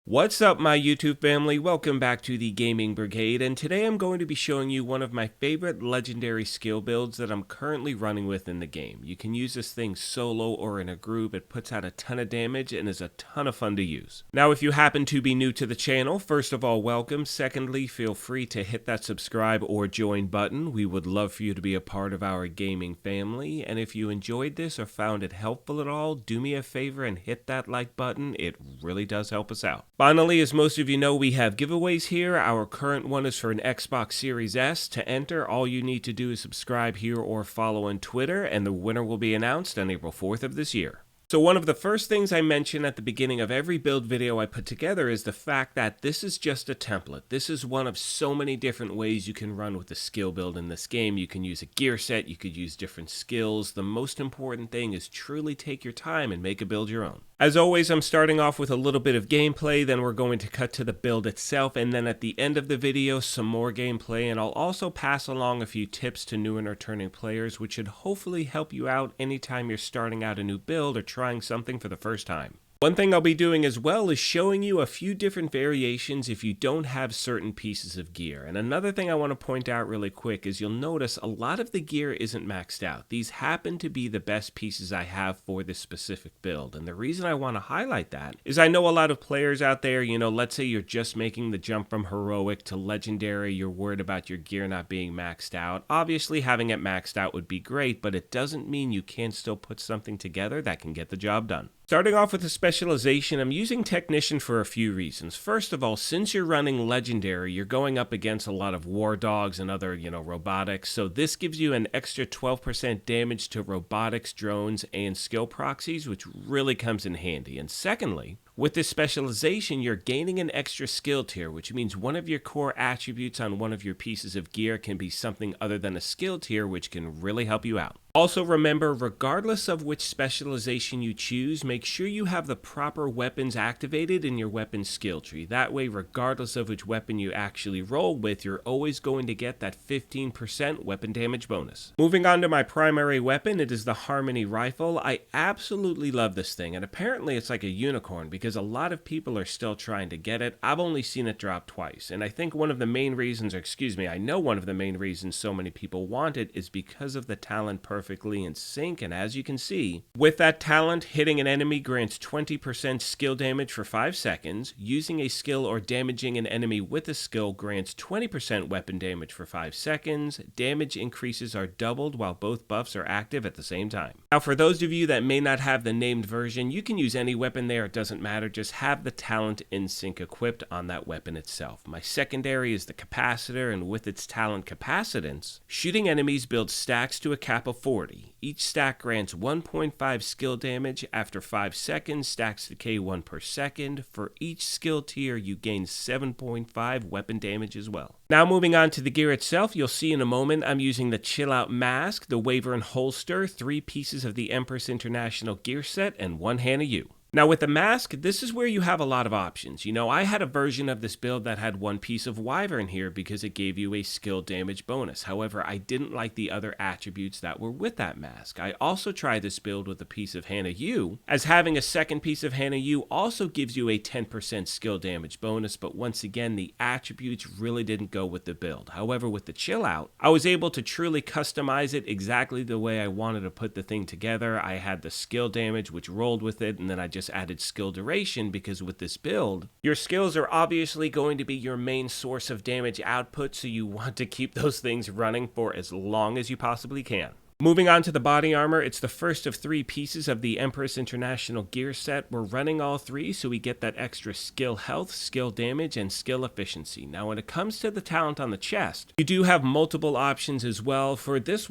What's up, my YouTube family? Welcome back to the Gaming Brigade, and today I'm going to be showing you one of my favorite legendary skill builds that I'm currently running with in the game. You can use this thing solo or in a group. It puts out a ton of damage and is a ton of fun to use. Now, if you happen to be new to the channel, first of all, welcome. Secondly, feel free to hit that subscribe or join button. We would love for you to be a part of our gaming family, and if you enjoyed this or found it helpful at all, do me a favor and hit that like button. It really does help us out. Finally, as most of you know, we have giveaways here. Our current one is for an Xbox Series S. To enter, all you need to do is subscribe here or follow on Twitter, and the winner will be announced on April 4th of this year. So one of the first things I mention at the beginning of every build video I put together is the fact that this is just a template. This is one of so many different ways you can run with a skill build in this game. You can use a gear set, you could use different skills. The most important thing is truly take your time and make a build your own. As always, I'm starting off with a little bit of gameplay, then we're going to cut to the build itself, and then at the end of the video, some more gameplay, and I'll also pass along a few tips to new and returning players, which should hopefully help you out anytime you're starting out a new build or trying something for the first time. One thing I'll be doing as well is showing you a few different variations if you don't have certain pieces of gear. And another thing I want to point out really quick is you'll notice a lot of the gear isn't maxed out. These happen to be the best pieces I have for this specific build. And the reason I want to highlight that is I know a lot of players out there, let's say you're just making the jump from heroic to legendary, you're worried about your gear not being maxed out. Obviously having it maxed out would be great, but it doesn't mean you can't still put something together that can get the job done. Starting off with the specialization, I'm using Technician for a few reasons. First of all, since you're running Legendary, you're going up against a lot of war dogs and other, robotics, so this gives you an extra 12% damage to robotics, drones, and skill proxies, which really comes in handy. And secondly, with this specialization, you're gaining an extra skill tier, which means one of your core attributes on one of your pieces of gear can be something other than a skill tier, which can really help you out. Also remember, regardless of which specialization you choose, make sure you have the proper weapons activated in your weapon skill tree. That way, regardless of which weapon you actually roll with, you're always going to get that 15% weapon damage bonus. Moving on to my primary weapon, it is the Harmony Rifle. I absolutely love this thing, and apparently it's like a unicorn because a lot of people are still trying to get it. I've only seen it drop twice, and I think one of the main reasons, I know one of the main reasons so many people want it is because of the talent perfectly in sync, and as you can see, with that talent, hitting an enemy grants 20% skill damage for 5 seconds, using a skill or damaging an enemy with a skill grants 20% weapon damage for 5 seconds, damage increases are doubled while both buffs are active at the same time. Now for those of you that may not have the named version, you can use any weapon there, it doesn't matter, just have the talent in sync equipped on that weapon itself. My secondary is the Capacitor, and with its talent Capacitance, shooting enemies builds stacks to a cap of 40. Each stack grants 1.5 skill damage. After 5 seconds, stacks decay 1 per second. For each skill tier, you gain 7.5 weapon damage as well. Now moving on to the gear itself, you'll see in a moment I'm using the Chill Out Mask, the Waver and Holster, 3 pieces of the Empress International gear set, and 1 Hannah U. Now with the mask, this is where you have a lot of options. I had a version of this build that had 1 piece of Wyvern here because it gave you a skill damage bonus. However, I didn't like the other attributes that were with that mask. I also tried this build with a piece of Hannah U, as having a second piece of Hannah U also gives you a 10% skill damage bonus, but once again, the attributes really didn't go with the build. However, with the Chill Out, I was able to truly customize it exactly the way I wanted to put the thing together. I had the skill damage, which rolled with it, and then I just added skill duration because with this build, your skills are obviously going to be your main source of damage output, so you want to keep those things running for as long as you possibly can. Moving on to the body armor, it's the first of 3 pieces of the Empress International gear set. We're running all 3 so we get that extra skill health, skill damage, and skill efficiency. Now when it comes to the talent on the chest, you do have multiple options as well. For this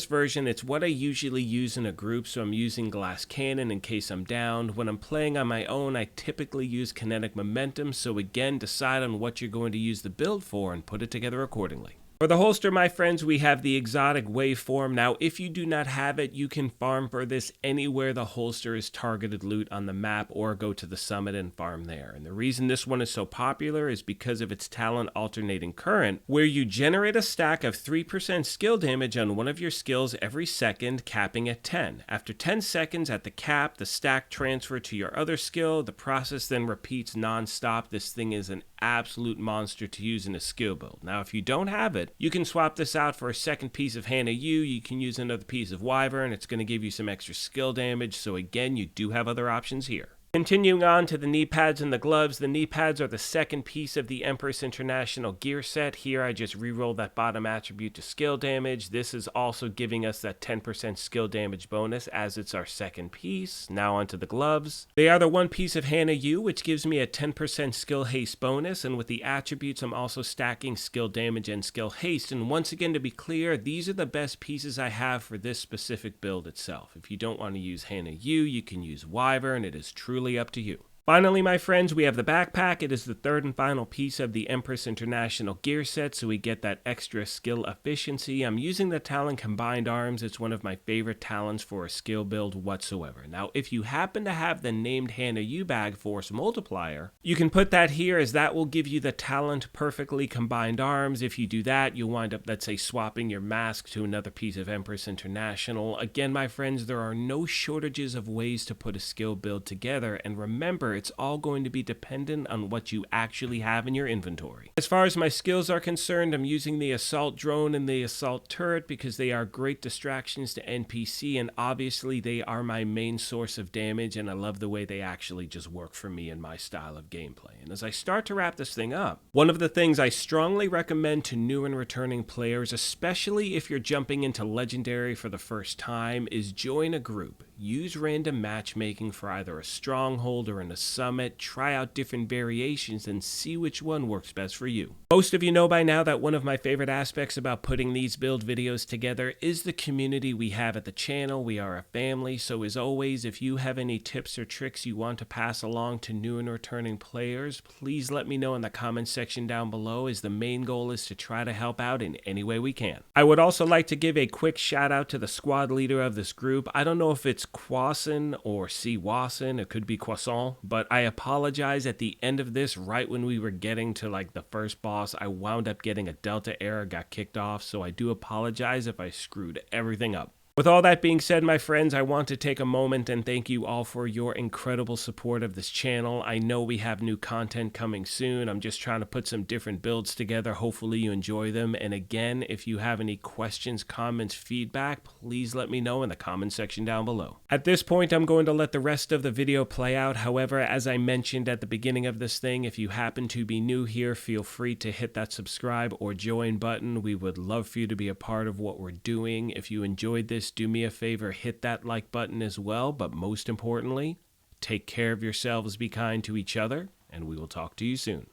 version, it's what I usually use in a group, so I'm using Glass Cannon in case I'm down. When I'm playing on my own, I typically use Kinetic Momentum, so again, decide on what you're going to use the build for and put it together accordingly. For the holster, my friends, we have the exotic waveform. Now, if you do not have it, you can farm for this anywhere the holster is targeted loot on the map, or go to the summit and farm there. And the reason this one is so popular is because of its talent alternating current, where you generate a stack of 3% skill damage on one of your skills every second, capping at 10. After 10 seconds at the cap, the stack transfer to your other skill. The process then repeats non-stop. This thing is an absolute monster to use in a skill build. Now, if you don't have it, you can swap this out for a second piece of Hannah U. You can use another piece of Wyvern. It's going to give you some extra skill damage. So again, you do have other options here. Continuing on to the knee pads and the gloves. The knee pads are the second piece of the Empress International gear set. Here I just rerolled that bottom attribute to skill damage. This is also giving us that 10% skill damage bonus as it's our second piece. Now onto the gloves. They are the one piece of Hannah U, which gives me a 10% skill haste bonus, and with the attributes I'm also stacking skill damage and skill haste. And once again, to be clear, these are the best pieces I have for this specific build itself. If you don't want to use Hannah U, you can use Wyvern. It is truly up to you. Finally, my friends, we have the backpack. It is the third and final piece of the Empress International gear set, so we get that extra skill efficiency. I'm using the talent Combined Arms. It's one of my favorite talents for a skill build whatsoever. Now, if you happen to have the named Hannah U bag Force Multiplier, you can put that here, as that will give you the talent Perfectly Combined Arms. If you do that, you'll wind up, let's say, swapping your mask to another piece of Empress International. Again, my friends, there are no shortages of ways to put a skill build together, and remember, it's all going to be dependent on what you actually have in your inventory. As far as my skills are concerned, I'm using the assault drone and the assault turret because they are great distractions to NPC, and obviously they are my main source of damage, and I love the way they actually just work for me and my style of gameplay. And as I start to wrap this thing up, one of the things I strongly recommend to new and returning players, especially if you're jumping into Legendary for the first time, is join a group. Use random matchmaking for either a stronghold or in a summit. Try out different variations and see which one works best for you. Most of you know by now that one of my favorite aspects about putting these build videos together is the community we have at the channel. We are a family, so as always, if you have any tips or tricks you want to pass along to new and returning players, please let me know in the comments section down below, as the main goal is to try to help out in any way we can. I would also like to give a quick shout out to the squad leader of this group. I don't know if it's Quasin or C. Wasson, it could be Croissant, but I apologize. At the end of this, right when we were getting to like the first boss, I wound up getting a Delta error, got kicked off, so I do apologize if I screwed everything up. With all that being said, my friends, I want to take a moment and thank you all for your incredible support of this channel. I know we have new content coming soon. I'm just trying to put some different builds together. Hopefully you enjoy them. And again, if you have any questions, comments, feedback, please let me know in the comment section down below. At this point, I'm going to let the rest of the video play out. However, as I mentioned at the beginning of this thing, if you happen to be new here, feel free to hit that subscribe or join button. We would love for you to be a part of what we're doing. If you enjoyed this, do me a favor, hit that like button as well, but most importantly, take care of yourselves, be kind to each other, and we will talk to you soon.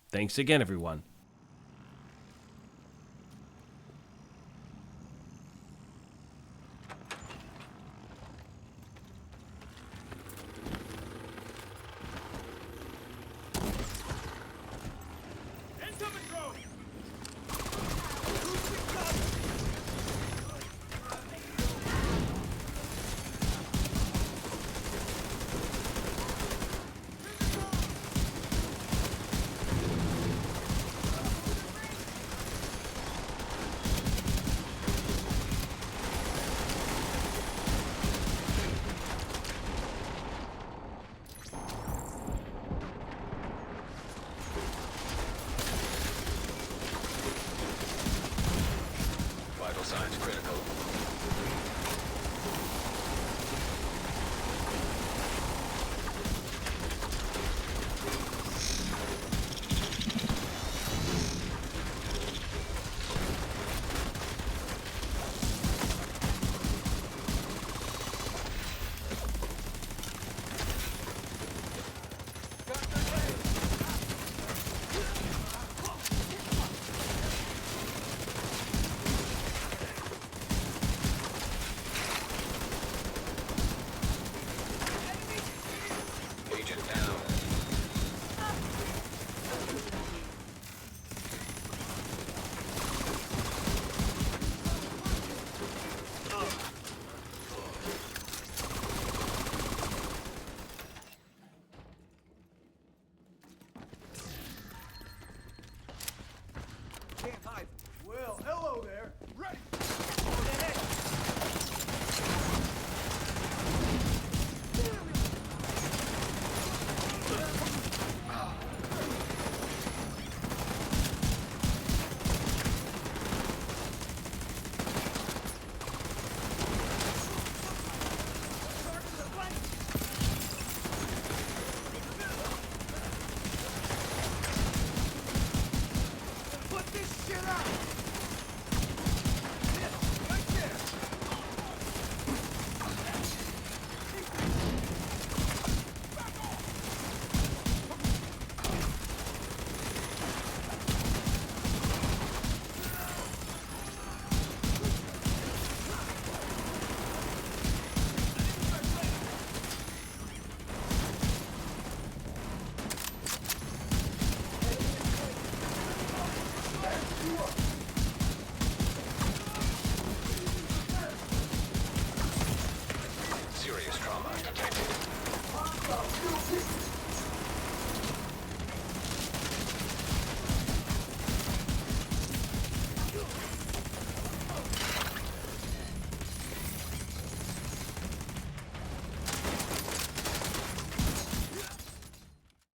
Thanks again, everyone. Signs critical. Agent down.